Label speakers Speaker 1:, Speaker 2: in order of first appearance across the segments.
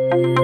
Speaker 1: 5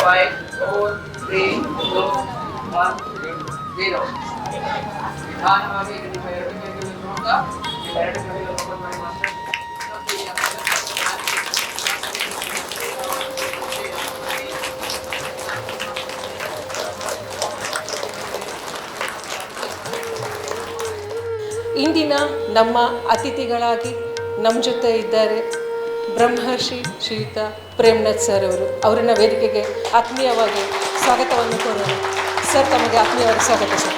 Speaker 1: 5 4 3 2 1 0 ನಿಧಾನವಾಗಿ ನಿಮ್ಮ ಎರಡು ಕೈಗಳನ್ನು ನೋಡ್ತಾ ಎರಡು ಕೈಗಳನ್ನು ಓಪನ್ ಮಾಡಿ ಮಾಸ್ಟರ್.
Speaker 2: ಇಂದಿನ ನಮ್ಮ ಅತಿಥಿಗಳಾಗಿ ನಮ್ಮ ಜೊತೆ ಇದ್ದಾರೆ ಬ್ರಹ್ಮರ್ಷಿ ಶ್ರೀಯುತ ಪ್ರೇಮ್ನಾಥ್ ಸರ್ ಅವರು. ಅವರನ್ನು ವೇದಿಕೆಗೆ ಆತ್ಮೀಯವಾಗಿ ಸ್ವಾಗತವನ್ನು ಕೋರೋಣ. ಸರ್, ತಮಗೆ ಆತ್ಮೀಯವಾದ ಸ್ವಾಗತ ಸರ್.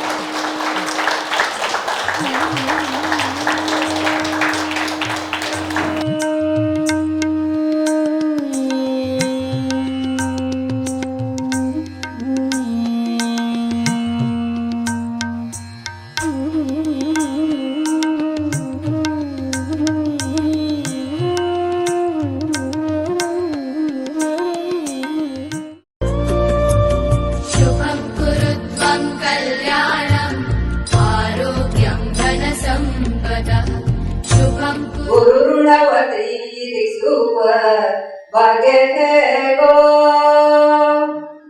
Speaker 3: ಬಗೆಹೇಗೋ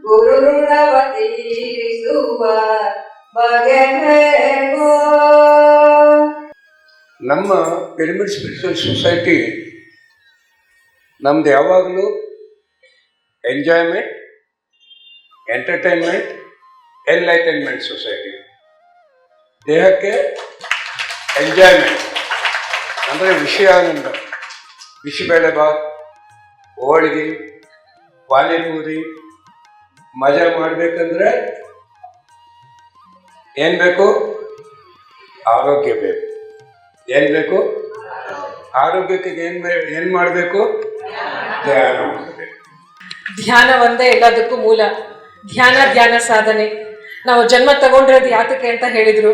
Speaker 3: ಗುರು ಋಣವ ತೀರಿಸುವ ಬಗೆಹೇಗೋ.
Speaker 4: ನಮ್ಮ ಪಿರಮಿಡ್ ಸ್ಪಿರಿಚುವಲ್ ಸೊಸೈಟಿ ನಮ್ದು ಯಾವಾಗಲೂ ಎಂಜಾಯ್ಮೆಂಟ್, ಎಂಟರ್ಟೈನ್ಮೆಂಟ್, ಎನ್ಲೈಟನ್ಮೆಂಟ್ ಸೊಸೈಟಿ. ದೇಹಕ್ಕೆ ಎಂಜಾಯ್ಮೆಂಟ್ ಅಂದರೆ ವಿಷಯಾನಂದ, ಬಿಸಿಬೇಳೆಬಾತ್, ಹೋಳಿಗೆ, ಪಾನಿಪೂರಿ ಮಜಾ ಮಾಡಬೇಕಂದ್ರೆ ಏನು ಬೇಕು? ಆರೋಗ್ಯ ಬೇಕು. ಏನು ಬೇಕು? ಆರೋಗ್ಯಕ್ಕೆ ಏನು ಮಾಡಬೇಕು? ಧ್ಯಾನ ಮಾಡಬೇಕು.
Speaker 2: ಧ್ಯಾನ ಒಂದೇ ಎಲ್ಲದಕ್ಕೂ ಮೂಲ. ಧ್ಯಾನ ಸಾಧನೆ. ನಾವು ಜನ್ಮ ತಗೊಂಡಿರೋದು ಯಾತಕ್ಕೆ ಅಂತ ಹೇಳಿದರು.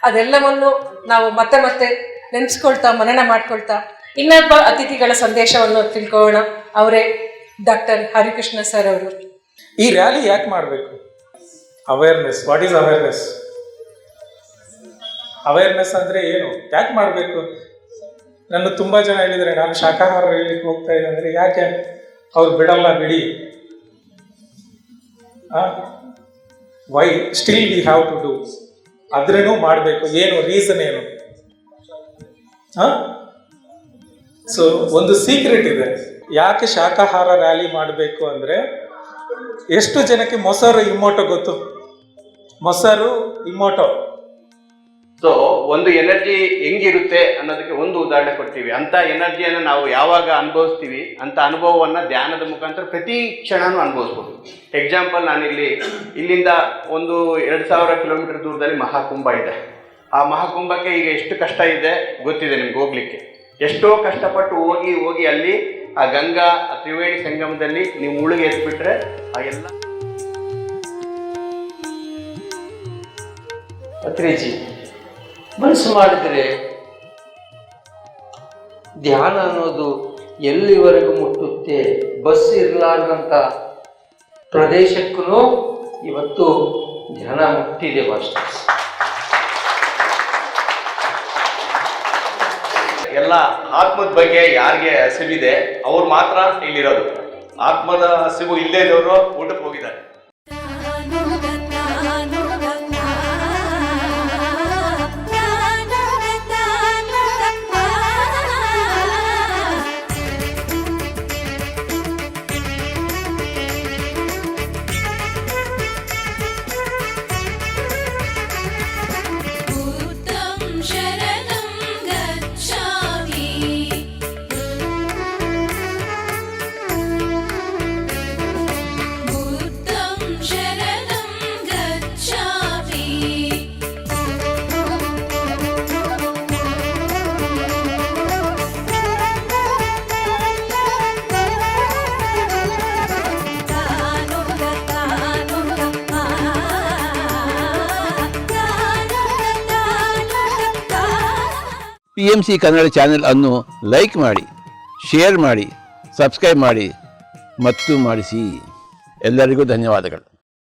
Speaker 2: ಅದೆಲ್ಲವನ್ನು ನಾವು ಮತ್ತೆ ನೆನೆಸ್ಕೊಳ್ತಾ ಮನನ ಮಾಡ್ಕೊಳ್ತಾ ಇನ್ನೊಬ್ಬ ಅತಿಥಿಗಳ ಸಂದೇಶವನ್ನು ತಿಳ್ಕೊಳ್ಳೋಣ. ಅವರೇ ಡಾಕ್ಟರ್ ಹರಿಕೃಷ್ಣ ಸರ್ ಅವರು.
Speaker 5: ಈ ರ್ಯಾಲಿ ಯಾಕೆ ಮಾಡಬೇಕು? Awareness. What is awareness? Awareness ಅಂದರೆ ಏನು? ಯಾಕೆ ಮಾಡಬೇಕು? ನನ್ನ ತುಂಬ ಜನ ಹೇಳಿದರೆ ನಾನು ಶಾಖಾಹಾರ ಹೇಳಲಿಕ್ಕೆ ಹೋಗ್ತಾ ಇದ್ದೆ ಅಂದರೆ ಯಾಕೆ ಅವ್ರು ಬಿಡಲ್ಲ, ಬಿಡಿ. Why still we have to do. ಅದ್ರೂ ಮಾಡಬೇಕು. ಏನು ರೀಸನ್ ಏನು? ಸೊ ಒಂದು ಸೀಕ್ರೆಟ್ ಇದೆ. ಯಾಕೆ ಶಾಖಾಹಾರ ರ್ಯಾಲಿ ಮಾಡಬೇಕು ಅಂದರೆ, ಎಷ್ಟು ಜನಕ್ಕೆ ಮೊಸರು ಇಮೋಟೋ ಗೊತ್ತು? ಮೊಸರು ಇಮೋಟೋ.
Speaker 6: ಸೊ ಒಂದು ಎನರ್ಜಿ ಹೆಂಗಿರುತ್ತೆ ಅನ್ನೋದಕ್ಕೆ ಒಂದು ಉದಾಹರಣೆ ಕೊಡ್ತೀವಿ. ಅಂತ ಎನರ್ಜಿಯನ್ನು ನಾವು ಯಾವಾಗ ಅನುಭವಿಸ್ತೀವಿ ಅಂತ ಅನುಭವವನ್ನು ಧ್ಯಾನದ ಮುಖಾಂತರ ಪ್ರತಿ ಕ್ಷಣನೂ ಅನುಭವಿಸ್ಬೋದು. ಎಕ್ಸಾಂಪಲ್, ಇಲ್ಲಿಂದ ಒಂದು 2000 ಕಿಲೋಮೀಟರ್ ದೂರದಲ್ಲಿ ಮಹಾಕುಂಭ ಇದೆ. ಆ ಮಹಾಕುಂಭಕ್ಕೆ ಈಗ ಎಷ್ಟು ಕಷ್ಟ ಇದೆ ಗೊತ್ತಿದೆ ನಿಮ್ಗೆ ಹೋಗ್ಲಿಕ್ಕೆ. ಎಷ್ಟೋ ಕಷ್ಟಪಟ್ಟು ಹೋಗಿ ಅಲ್ಲಿ ಆ ಗಂಗಾ ತ್ರಿವೇಣಿ ಸಂಗಮದಲ್ಲಿ ನೀವು ಮುಳುಗಿ ಎತ್ಬಿಟ್ರೆ ಆ ಎಲ್ಲ
Speaker 1: ಪತ್ರಿಜಿ ಮನಸ್ಸು ಮಾಡಿದರೆ ಧ್ಯಾನ ಅನ್ನೋದು ಎಲ್ಲಿವರೆಗೂ ಮುಟ್ಟುತ್ತೆ. ಬಸ್ ಇರಲಾರ್ದಂಥ ಪ್ರದೇಶಕ್ಕೂ ಇವತ್ತು ಧ್ಯಾನ ಮುಟ್ಟಿದೆ ಮಾಸ್ಟರ್ಸ್.
Speaker 6: ಎಲ್ಲ ಆತ್ಮದ ಬಗ್ಗೆ ಯಾರಿಗೆ ಹಸಿವಿದೆ ಅವ್ರು ಮಾತ್ರ ಇಲ್ಲಿರೋದು. ಆತ್ಮದ ಹಸಿವು ಇಲ್ಲೇ ಇರೋರು ಊಟಕ್ಕೆ ಹೋಗಿದ್ದಾರೆ.
Speaker 7: PMC ಕನ್ನಡ ಚಾನೆಲ್ ಅನ್ನು ಲೈಕ್ ಮಾಡಿ, ಶೇರ್ ಮಾಡಿ, ಸಬ್ಸ್ಕ್ರೈಬ್ ಮಾಡಿ ಮತ್ತು ಮಾಡಿಸಿ. ಎಲ್ಲರಿಗೂ ಧನ್ಯವಾದಗಳು.